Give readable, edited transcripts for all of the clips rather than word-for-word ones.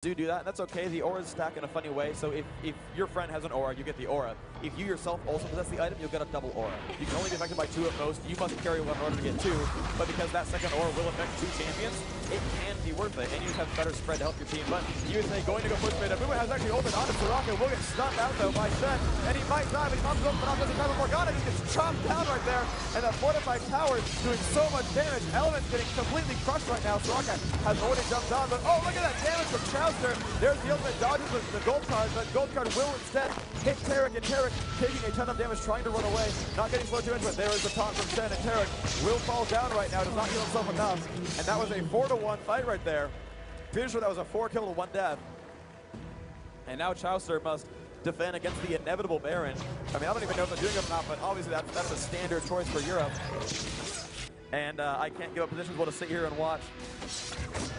do that, and that's okay. The auras stack in a funny way, so if your friend has an aura, you get the aura. If you yourself also possess the item, you'll get a double aura. You can only be affected by 2 at most. You must carry 1 in order to get 2, but because that second aura will affect 2 champions, it can be worth it, and you have better spread to help your team. But USA going to go push mid. Abuma has actually ulted onto Soraka, will get stunned out though by Shen, and he might die, but he comes up, but not doesn't time before Morgana just gets chopped down right there, and that fortified tower is doing so much damage. Element's getting completely crushed right now. Soraka has already jumped on, but oh, look at that damage from Chowster. There's the ultimate dodges with the gold card, but gold card will instead hit Tarek, and Tarek taking a ton of damage, trying to run away, not getting slowed too into it. There is the taunt from Shen, and Tarek will fall down right now, does not heal himself enough, and that was a 4-to-1 fight right there. Pretty sure that was a 4 kill to 1 death. And now Chowster must defend against the inevitable Baron. I mean, I don't even know if they're doing it or not, but obviously that's a standard choice for Europe. And I can't give up positions well to sit here and watch.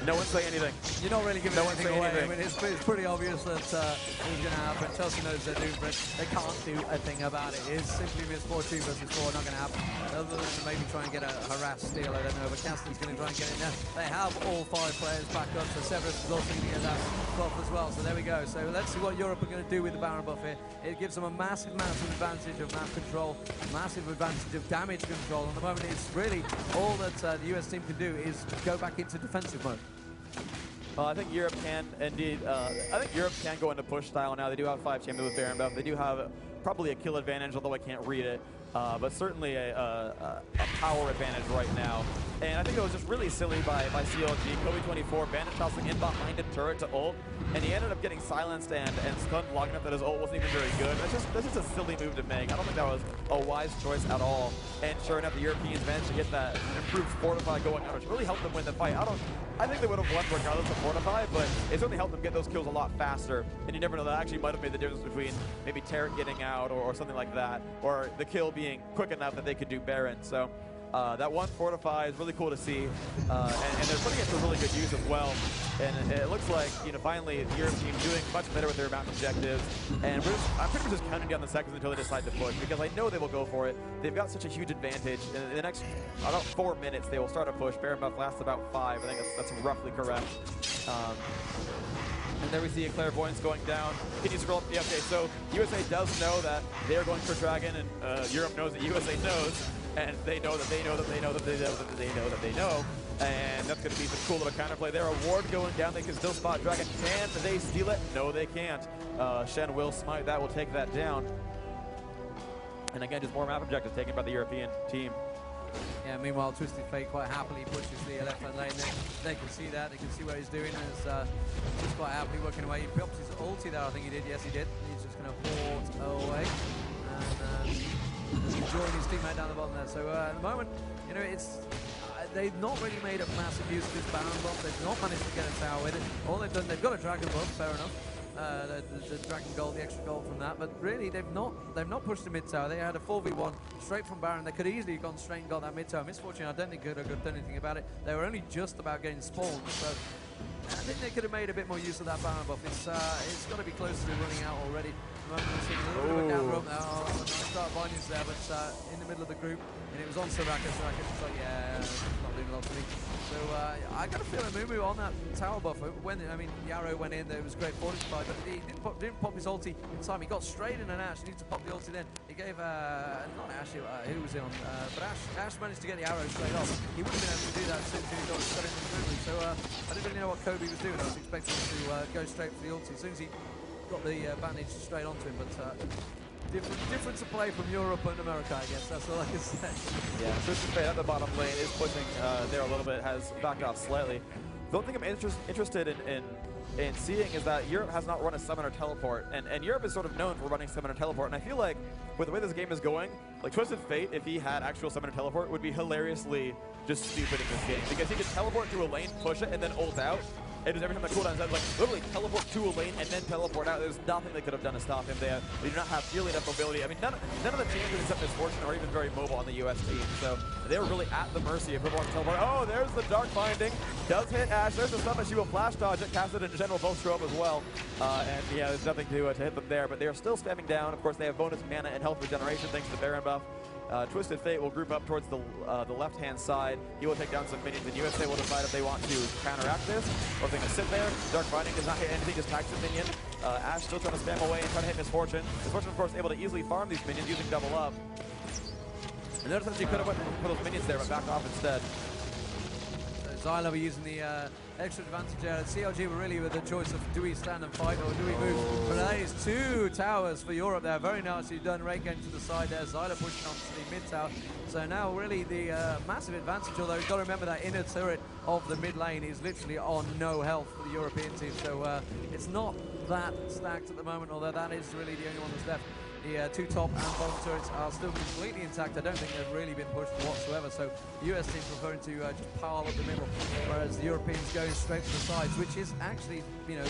No one say anything. You're not really giving anything away. I mean, it's pretty obvious that it's going to happen. Chelsea knows they're doing, but they can't do a thing about it. It's simply Miss 4-2 versus 4, not going to happen. Other than maybe try and get a harass steal, I don't know, but Castan's going to try and get in there. They have all 5 players back up, so Severus is also going to get that buff as well. So there we go. So let's see what Europe are going to do with the Baron buff here. It gives them a massive advantage of map control, massive advantage of damage control. And at the moment, it's really all that the US team can do is go back into defensive mode. I think Europe can indeed. I think Europe can go into push style now. They do have 5 champions with Baron buff. They do have probably a kill advantage, although I can't read it. But certainly a power advantage right now. And I think it was just really silly by CLG. Kobe24 bandit tossing in behind a turret to ult, and he ended up getting silenced and stunned long enough that his ult wasn't even very good. That's just a silly move to make. I don't think that was a wise choice at all. And sure enough, the Europeans managed to get that improved Fortify going on, which really helped them win the fight. I think they would have won regardless of Fortify, but it certainly helped them get those kills a lot faster. And you never know, that actually might have made the difference between maybe Tarek getting out or something like that, or the kill being quick enough that they could do Baron. So that one Fortify is really cool to see, and they're putting it to really good use as well. And it looks like, you know, finally the Europe team doing much better with their map objectives. And I'm pretty much just counting down the seconds until they decide to push, because I know they will go for it. They've got such a huge advantage. In the next about 4 minutes, they will start a push. Baron buff lasts about 5. I think that's roughly correct. And there we see a Clairvoyance going down. Can you scroll up? Yeah, okay, so USA does know that they are going for Dragon, and Europe knows that USA knows, and they know that they know that they know that they know that they know that they know. And that's going to be some cool little counterplay there. A ward going down. They can still spot Dragon. Can they steal it? No, they can't. Shen will smite. That will take that down. And again, just more map objectives taken by the European team. Yeah, meanwhile, Twisted Fate quite happily pushes the left-hand lane. They can see that. They can see what he's doing. He's quite happily working away. He popped his ulti there, I think he did. Yes, he did. He's just going to port away. And enjoying his teammate down the bottom there. So at the moment, you know, they've not really made a massive use of this Baron buff. They've not managed to get a tower with it. All they've done, they've got a Dragon buff, fair enough. The Dragon gold, the extra gold from that, but really they've not pushed the mid tower. They had a 4v1 straight from Baron. They could easily have gone straight and got that mid tower. Misfortune, I don't think could have done anything about it. They were only just about getting spawned, so I think they could have made a bit more use of that Baron buff. It's got to be close to running out already. We're seeing a little bit of a counter up now. Nice start bindings there, but in the middle of the group, and it was on Soraka. Soraka was like, yeah, not doing a lot for me. So I got a feeling Mumu on that tower buff. I mean, Yarrow went in, there was great fortified, but he didn't pop his ulti in time. He got straight in, and Ash needs to pop the ulti then. He gave, not Ash, who was he on? But Ash managed to get the arrow straight off. He wouldn't have been able to do that as soon as he got it in smoothly. So I didn't really know what Kobe was doing. I was expecting him to go straight for the ulti. As soon as he got the bandage straight onto him, but difference of play from Europe and America, I guess. That's all I can say. Yeah, Twisted Fate at the bottom lane is pushing there a little bit, has backed off slightly. The only thing I'm interested in seeing is that Europe has not run a Summoner Teleport, and Europe is sort of known for running Summoner Teleport, and I feel like with the way this game is going, like Twisted Fate, if he had actual Summoner Teleport, would be hilariously just stupid in this game, because he could teleport to a lane, push it, and then ult out. And just every time the cooldown is like literally teleport to a lane and then teleport out. There's nothing they could have done to stop him there. They do not have nearly enough mobility. I mean, none of the champions except Misfortune are even very mobile on the US team. So they were really at the mercy of everyone teleport. Oh, there's the Dark Binding. Does hit Ash. There's the stuff that she will flash dodge it. Cassid and General both show up as well. And yeah, there's nothing to hit them there. But they are still spamming down. Of course, they have bonus mana and health regeneration thanks to the Baron buff. Twisted Fate will group up towards the left-hand side. He will take down some minions, and USA will decide if they want to counteract this or if they can sit there. Dark Binding does not hit anything, just tags a minion. Ash still trying to spam away and trying to hit Misfortune. Misfortune, of course, able to easily farm these minions using double up. And notice that she could have went for those minions there, but backed off instead. Zyla were using the extra advantage there. CLG were really with the choice of do we stand and fight or do we move? But that is 2 towers for Europe there. Very nicely done. Rake getting to the side there. Zyla pushing onto the mid tower. So now really the massive advantage, although you've got to remember that inner turret of the mid lane is literally on no health for the European team. So it's not that stacked at the moment, although that is really the only one that's left. The 2 top and bottom turrets are still completely intact. I don't think they've really been pushed whatsoever. So the US team preferring to just pile up the middle, whereas the Europeans going straight to the sides, which is actually, you know,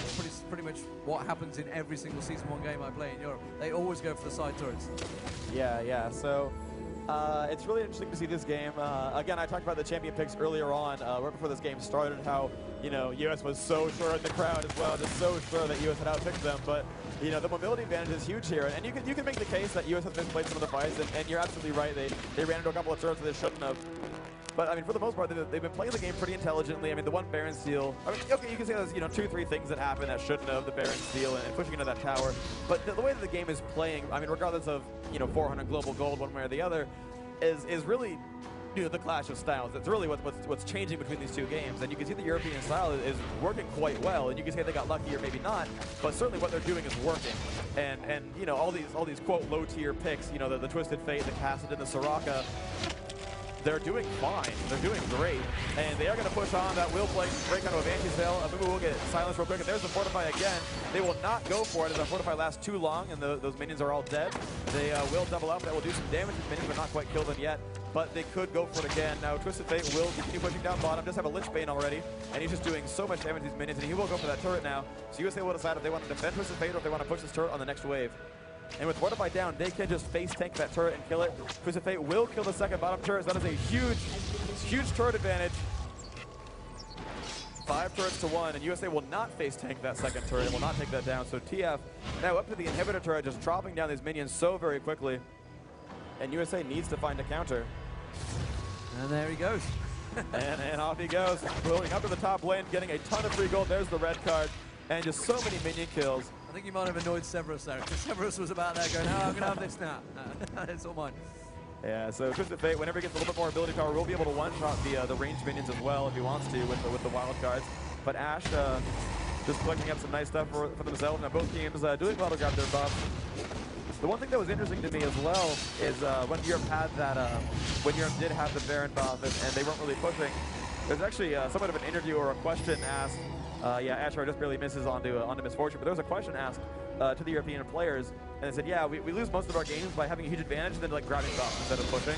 pretty much what happens in every single Season 1 game I play in Europe. They always go for the side turrets. Yeah. So it's really interesting to see this game. Again, I talked about the champion picks earlier on, right before this game started, how, you know, US was so sure in the crowd as well, just so sure that US had outpicked them. But, you know, the mobility advantage is huge here. And you can make the case that US has misplayed some of the fights, and you're absolutely right. They ran into a couple of turrets that they shouldn't have. But, I mean, for the most part, they've been playing the game pretty intelligently. I mean, the one Baron steal, I mean, okay, you can say there's, you know, 2-3 things that happen that shouldn't have, the Baron steal and pushing into that tower. But the way that the game is playing, I mean, regardless of, you know, 400 global gold one way or the other, is really, you know, the clash of styles. It's really what's changing between these two games. And you can see the European style is working quite well. And you can say they got lucky or maybe not, but certainly what they're doing is working. And you know, all these quote low tier picks, you know, the Twisted Fate, the Cassidon, the Soraka, they're doing fine. They're doing great. And they are going to push on. That will break out of Anti-Cell. Amumu will get silenced real quick. And there's the Fortify again. They will not go for it as the Fortify lasts too long and those minions are all dead. They will double up. That will do some damage to minions, but not quite kill them yet. But they could go for it again. Now, Twisted Fate will continue pushing down bottom. Just have a Lich Bane already. And he's just doing so much damage to these minions. And he will go for that turret now. So USA will decide if they want to defend Twisted Fate or if they want to push this turret on the next wave. And with Fortify down, they can just face tank that turret and kill it. Twisted Fate will kill the second bottom turret. So that is a huge turret advantage. 5 turrets to 1, and USA will not face tank that second turret. It will not take that down. So TF now up to the inhibitor turret, just dropping down these minions so very quickly. And USA needs to find a counter. And there he goes. and off he goes, going up to the top lane, getting a ton of free gold. There's the red card. And just so many minion kills. I think you might have annoyed Severus there, because Severus was about there going, oh, I'm going to have this now. It's all mine. Yeah, so Twisted Fate, whenever he gets a little bit more ability power, will be able to one-shot the ranged minions as well if he wants to with the wild cards. But Ash just collecting up some nice stuff for themselves. Now both teams doing well to grab their buffs. The one thing that was interesting to me as well is when Europe had that, when Europe did have the Baron buff and they weren't really pushing, there's actually somewhat of an interview or a question asked. Yeah, Asher just barely misses onto Misfortune, but there was a question asked to the European players, and they said, yeah, we lose most of our games by having a huge advantage and then like grabbing buffs instead of pushing.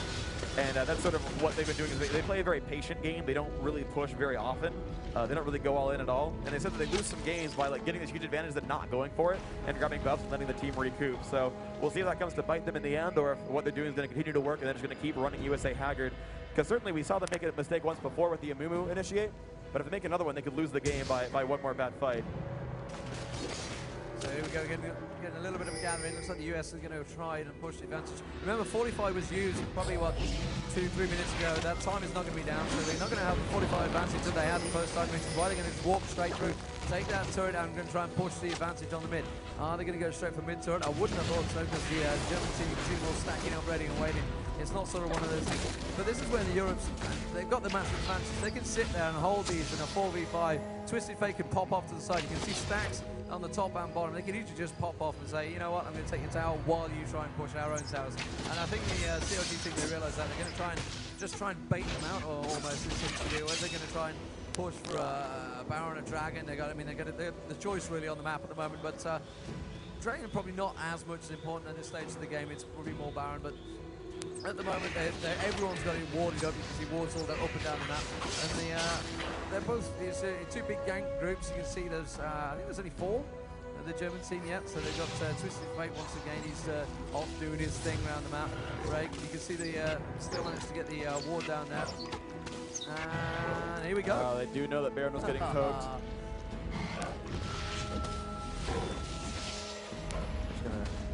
And that's sort of what they've been doing. Is they play a very patient game. They don't really push very often. They don't really go all in at all. And they said that they lose some games by like getting this huge advantage than not going for it and grabbing buffs and letting the team recoup. So we'll see if that comes to bite them in the end, or if what they're doing is going to continue to work and they're just going to keep running USA haggard. Because certainly we saw them make a mistake once before with the Amumu initiate. But if they make another one, they could lose the game by one more bad fight. So here we go, getting a little bit of a gathering. Looks like the US is going to try and push the advantage. Remember, 45 was used probably, what, 2-3 minutes ago. That time is not going to be down, so they're not going to have the 45 advantage that they had the first time, which is why they're going to just walk straight through, take that turret out, and going to try and push the advantage on the mid. Are they going to go straight for mid turret? I wouldn't have thought so, because the German team, you can see them all stacking up, ready and waiting. It's not sort of one of those things. But this is where the Europes, they've got the massive advantage. They can sit there and hold these in a 4v5. Twisted Fate can pop off to the side. You can see stacks on the top and bottom. They can usually just pop off and say, you know what, I'm going to take your tower while you try and push our own towers. And I think the CLG team, they realise that. They're going to try and bait them out, or almost it seems to do. They're going to try and push for a Baron, a Dragon. They got the choice really on the map at the moment. But Dragon probably not as much as important at this stage of the game. It's probably more Baron, but at the moment, everyone's got it warded up. You can see wards all up and down the map. And they're both two big gang groups. You can see there's, I think there's only 4 of the German team yet. So they've got Twisted Fate once again. He's off doing his thing around the map. Right, you can see still managed to get the ward down there. And here we go. They do know that Baron was getting poked.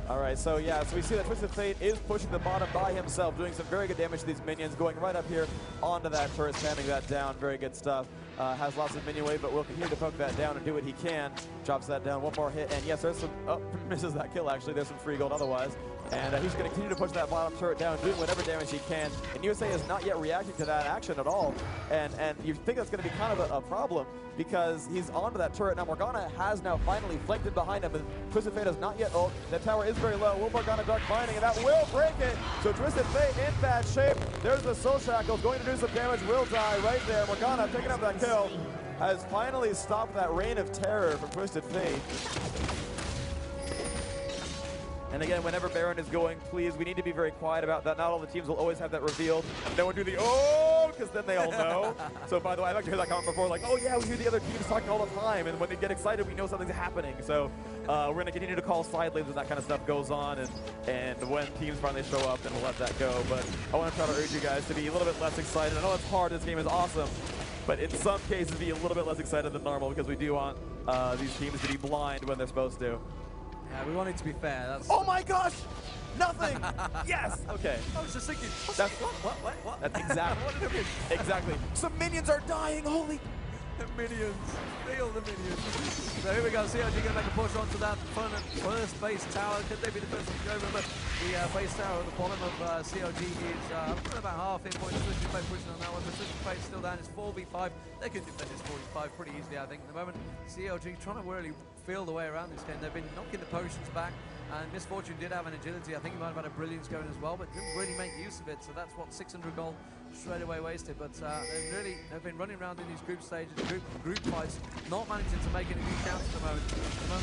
All right, so yeah, so we see that Twisted Fate is pushing the bottom by himself, doing some very good damage to these minions, going right up here onto that turret, spamming that down. Very good stuff. Has lots of minion wave, but will continue to poke that down and do what he can. Drops that down, one more hit, and yes, there's some, oh, misses that kill actually. There's some free gold otherwise. And he's going to continue to push that bottom turret down, doing whatever damage he can. And USA is not yet reacting to that action at all. And you think that's going to be kind of a problem because he's onto that turret. Now Morgana has now finally flanked it behind him, but Twisted Fate has not yet ult. That tower is very low. Will Morgana Dark Binding, and that will break it. So Twisted Fate in bad shape. There's the Soul Shackles going to do some damage. Will die right there. Morgana picking up that kill. Has finally stopped that reign of terror from Twisted Fate. And again, whenever Baron is going, please, we need to be very quiet about that. Not all the teams will always have that revealed. No one do the, oh, because then they all know. So by the way, I've actually heard that comment before, like, oh yeah, we hear the other teams talking all the time. And when they get excited, we know something's happening. So we're going to continue to call side lanes when that kind of stuff goes on. And when teams finally show up, then we'll let that go. But I want to try to urge you guys to be a little bit less excited. I know it's hard. This game is awesome. But in some cases, be a little bit less excited than normal because we do want these teams to be blind when they're supposed to. Yeah, we want it to be fair. That's oh my gosh! Nothing! Yes! Okay. I was just thinking, that's what? That's exactly. What did it mean? Exactly. Some minions are dying, holy! The minions. Feel the minions. So here we go. CLG going to make a push onto that first base tower. Could they be the first one to go? Remember, the base tower at the bottom of CLG is about half hit point. Twisted Fate pushing on that one. The Twisted Fate still down. It's 4v5. They could defend this 4v5 pretty easily, I think. At the moment, CLG trying to really feel the way around this game. They've been knocking the potions back. And Misfortune did have an agility. I think he might have had a brilliance going as well, but didn't really make use of it. So that's what 600 gold straight away wasted. But they've been running around in these group stages, group fights, not managing to make any new counts at the moment.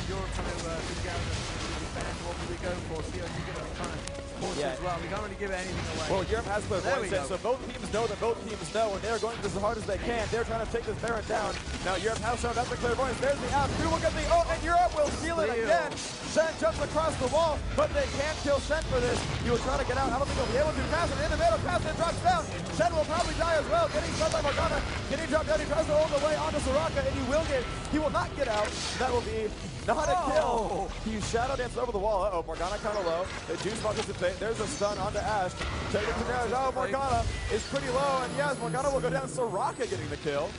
Europe trying to dig out the defend. What will we go for? CLG going to be trying to push as well. We can't really give anything away. Well, Europe has clairvoyance in, so both teams know that both teams know, and they're going as hard as they can. They're trying to take this Baron down. Now Europe has shown that's the clairvoyance. There's the app. Who will get the ult, and Europe will steal it again. Shen jumps across the wall, but they can't kill Shen for this. He will try to get out. I don't think he'll be able to. Cassidy in the middle. Cassidy drops down. Shen will probably die as well. Getting stunned by Morgana. Getting dropped down. He tries to hold the way onto Soraka, and he will not get out. That will be not a kill. He shadow dances over the wall. Uh-oh, Morgana kind of low. The juice box is in. There's a stun onto Ashe. Taking some damage. Oh, Morgana is pretty low, and yes, Morgana will go down. Soraka getting the kill.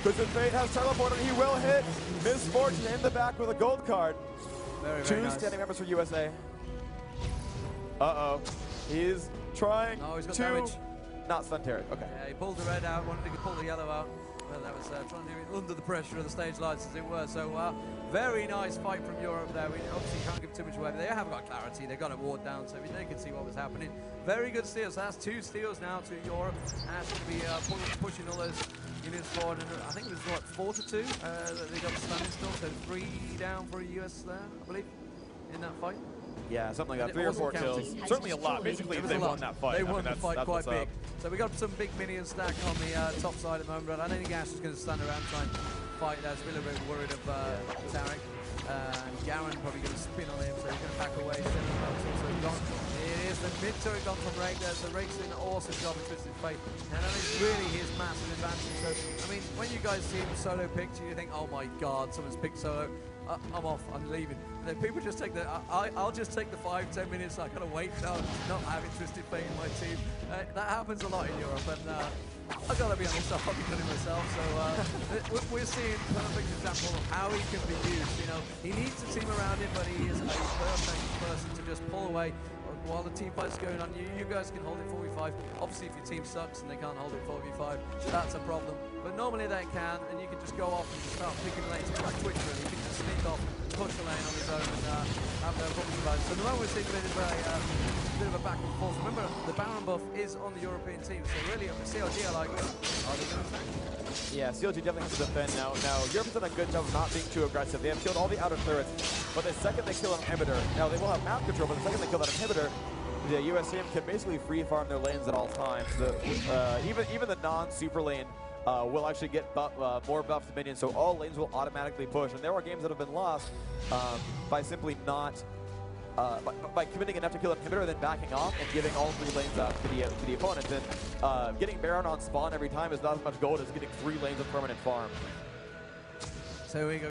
Twisted Fate has teleport, and he will hit Misfortune in the back with a gold card. Very Two nice. standing members for USA. Uh-oh. He's trying he's got to damage. not stun Tarek. Okay. Yeah, he pulled the red out, wanted to pull the yellow out. But that was trying to do it under the pressure of the stage lights, as it were. So very nice fight from Europe there. We obviously can't give too much away. They haven't got clarity. They got it ward down, so they could see what was happening. Very good steals. So that's 2 steals now to Europe. Ash to be pushing all those units forward. And I think it was what 4 to 2. They got standing still, so 3 down for a US there, I believe, in that fight. Yeah, something like that. 3 or 4 kills. Certainly a lot. Basically, they won that fight. They won the fight that's quite big. So we got some big minion stack on the top side at the moment, but I don't think Ash is going to stand around trying to fight. That's really a bit worried of Tarek. And Garen probably going to spin on him, so he's going to back away. Also gone. It is the mid-turret gone from Rake there, so Rake's doing an awesome job of Twisted Fate. And that is really his massive advantage. So, I mean, when you guys see him solo picked, you think, oh my god, someone's picked solo. I'm off, I'm leaving. And then people just take the, I'll just take the 5-10 minutes, I gotta wait now, not having Twisted Fate in my team. That happens a lot in Europe, and I gotta be honest, I've probably done it myself, so we're seeing a perfect example of how he can be used. You know, he needs a team around him, but he is a perfect person to just pull away while the team fight's going on. You guys can hold it 4v5. Obviously, if your team sucks and they can't hold it 4v5, that's a problem. But normally they can, and you can just go off and just start picking lanes like Twitcher, and he can just sneak off, push the lane on his own, and have no problems about it. So the moment we're seeing a bit of a back and forth. Remember, the Baron buff is on the European team, so really, the CLG are like, are they going to attack? Yeah, CLG definitely has to defend now. Now, Europe's done a good job of not being too aggressive. They have killed all the outer turrets, but the second they kill an inhibitor, now they will have map control, but the second they kill that inhibitor, the US team can basically free farm their lanes at all times. Even the non-super lane will actually get more buffed minions, so all lanes will automatically push. And there are games that have been lost by simply not, by committing enough to kill an inhibitor, then backing off and giving all 3 lanes out to the opponent. And getting Baron on spawn every time is not as much gold as getting 3 lanes of permanent farm. So we go.